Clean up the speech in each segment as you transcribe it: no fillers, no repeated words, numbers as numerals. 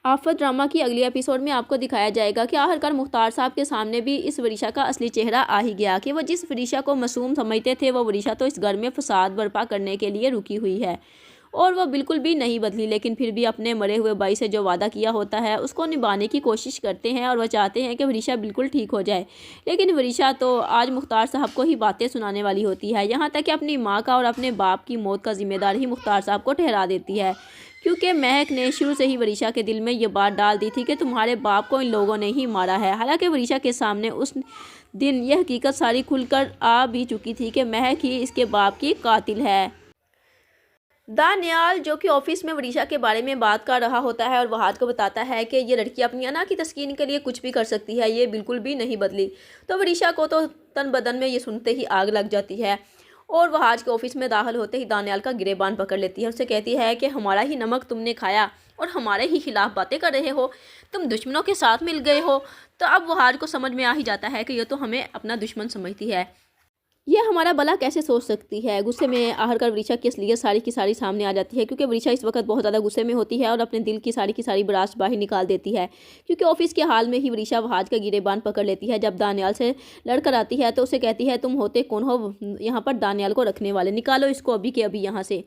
आफत ड्रामा की अगली एपिसोड में आपको दिखाया जाएगा कि आखिरकार मुख्तार साहब के सामने भी इस वरीशा का असली चेहरा आ ही गया कि वो जिस वरीशा को मासूम समझते थे वो वरीशा तो इस घर में फसाद बर्पा करने के लिए रुकी हुई है और वह बिल्कुल भी नहीं बदली, लेकिन फिर भी अपने मरे हुए भाई से जो वादा किया होता है उसको निभाने की कोशिश करते हैं और वह चाहते हैं कि वरीशा बिल्कुल ठीक हो जाए। लेकिन वरीशा तो आज मुख्तार साहब को ही बातें सुनाने वाली होती है, यहाँ तक कि अपनी माँ का और अपने बाप की मौत का जिम्मेदार ही मुख्तार साहब को ठहरा देती है, क्योंकि महक ने शुरू से ही वरीशा के दिल में ये बात डाल दी थी कि तुम्हारे बाप को इन लोगों ने ही मारा है। हालांकि वरीशा के सामने उस दिन यह हकीकत सारी खुलकर आ भी चुकी थी कि महक ही इसके बाप की कातिल है। दानियाल जो कि ऑफिस में वरीशा के बारे में बात कर रहा होता है और वहाद को बताता है कि ये लड़की अपनी अना की तस्कीन के लिए कुछ भी कर सकती है, ये बिल्कुल भी नहीं बदली। तो वरीशा को तो तन बदन में ये सुनते ही आग लग जाती है और वह आज के ऑफिस में दाखिल होते ही दानियाल का गिरेबान पकड़ लेती है। उससे कहती है कि हमारा ही नमक तुमने खाया और हमारे ही खिलाफ बातें कर रहे हो, तुम दुश्मनों के साथ मिल गए हो। तो अब वह आज को समझ में आ ही जाता है कि ये तो हमें अपना दुश्मन समझती है, ये हमारा भला कैसे सोच सकती है। गुस्से में आखिरकार वरीशा की असलियत सारी की सारी सामने आ जाती है, क्योंकि वरीशा इस वक्त बहुत ज़्यादा गुस्से में होती है और अपने दिल की सारी भड़ास बाहर निकाल देती है। क्योंकि ऑफिस के हाल में ही वरीशा वहाज का गिरेबान पकड़ लेती है। जब दानियाल से लड़कर आती है तो उसे कहती है तुम होते कौन हो यहाँ पर दानियाल को रखने वाले, निकालो इसको अभी के अभी यहाँ से।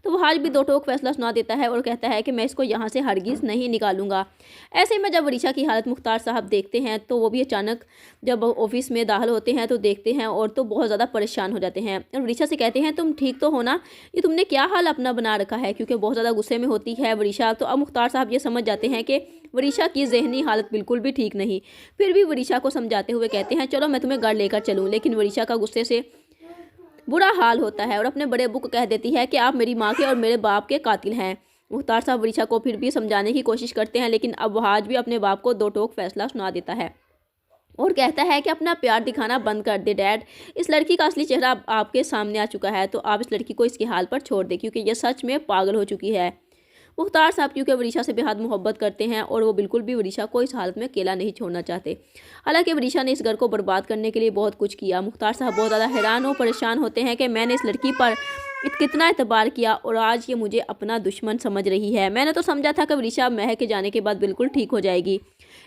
तो वहाज भी दो टोक फैसला सुना देता है और कहता है कि मैं इसको यहाँ से हरगिज़ नहीं निकालूंगा। ऐसे में जब वरीशा की हालत मुख्तार साहब देखते हैं तो वो भी अचानक जब ऑफिस में दाखिल होते हैं तो देखते हैं और तो बहुत ज़्यादा परेशान हो जाते हैं और वरीशा से कहते हैं तुम ठीक तो हो ना, ये तुमने क्या हाल अपना बना रखा है। क्योंकि बहुत ज़्यादा गुस्से में होती है वरीशा। तो अब मुख्तार साहब ये समझ जाते हैं कि वरीशा की जहनी हालत बिल्कुल भी ठीक नहीं। फिर भी वरीशा को समझाते हुए कहते हैं चलो मैं तुम्हें घर लेकर चलूँ, लेकिन वरीशा का गुस्से से बुरा हाल होता है और अपने बड़े अब्बू को कह देती है कि आप मेरी माँ के और मेरे बाप के कातिल हैं। मुख्तार साहब वरीशा को फिर भी समझाने की कोशिश करते हैं, लेकिन अब वहाज भी अपने बाप को दो टोक फैसला सुना देता है और कहता है कि अपना प्यार दिखाना बंद कर दे डैड, इस लड़की का असली चेहरा आपके सामने आ चुका है, तो आप इस लड़की को इसके हाल पर छोड़ दें क्योंकि यह सच में पागल हो चुकी है। मुख्तार साहब क्योंकि वरीशा से बेहद मोहब्बत करते हैं और वो बिल्कुल भी वरीशा को इस हालत में अकेला नहीं छोड़ना चाहते। हालांकि वरीशा ने इस घर को बर्बाद करने के लिए बहुत कुछ किया। मुख्तार साहब बहुत ज़्यादा हैरान और परेशान होते हैं कि मैंने इस लड़की पर कितना एतबार किया और आज ये मुझे अपना दुश्मन समझ रही है। मैंने तो समझा था कि वरीशा महक के जाने के बाद बिल्कुल ठीक हो जाएगी,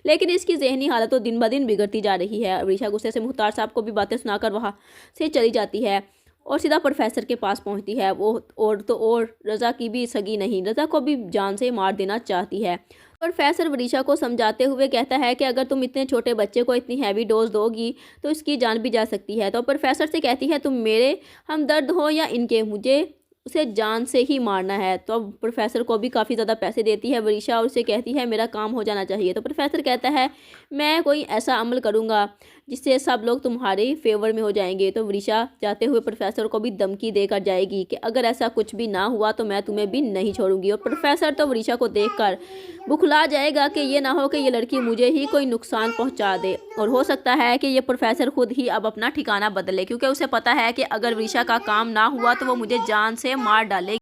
लेकिन इसकी जहनी हालत तो दिन ब दिन बिगड़ती जा रही है। वरीशा गुस्से से मुख्तार साहब को भी बातें सुनाकर वहाँ से चली जाती है और सीधा प्रोफेसर के पास पहुंचती है। वो और रज़ा की भी सगी नहीं, रज़ा को भी जान से मार देना चाहती है। प्रोफेसर वरीशा को समझाते हुए कहता है कि अगर तुम इतने छोटे बच्चे को इतनी हैवी डोज दोगी तो इसकी जान भी जा सकती है। तो प्रोफेसर से कहती है तुम मेरे हमदर्द हो या इनके, मुझे उसे जान से ही मारना है। तो अब प्रोफेसर को भी काफ़ी ज़्यादा पैसे देती है वरीशा और उसे कहती है मेरा काम हो जाना चाहिए। तो प्रोफेसर कहता है मैं कोई ऐसा अमल करूँगा जिससे सब लोग तुम्हारे फेवर में हो जाएंगे। तो वरीशा जाते हुए प्रोफेसर को भी धमकी देकर जाएगी कि अगर ऐसा कुछ भी ना हुआ तो मैं तुम्हें भी नहीं छोड़ूंगी। और प्रोफेसर तो वरीशा को देखकर बुखला जाएगा कि ये ना हो कि ये लड़की मुझे ही कोई नुकसान पहुंचा दे, और हो सकता है कि ये प्रोफेसर खुद ही अब अपना ठिकाना बदले, क्योंकि उसे पता है कि अगर वरीशा का काम ना हुआ तो वो मुझे जान से मार डालेगी।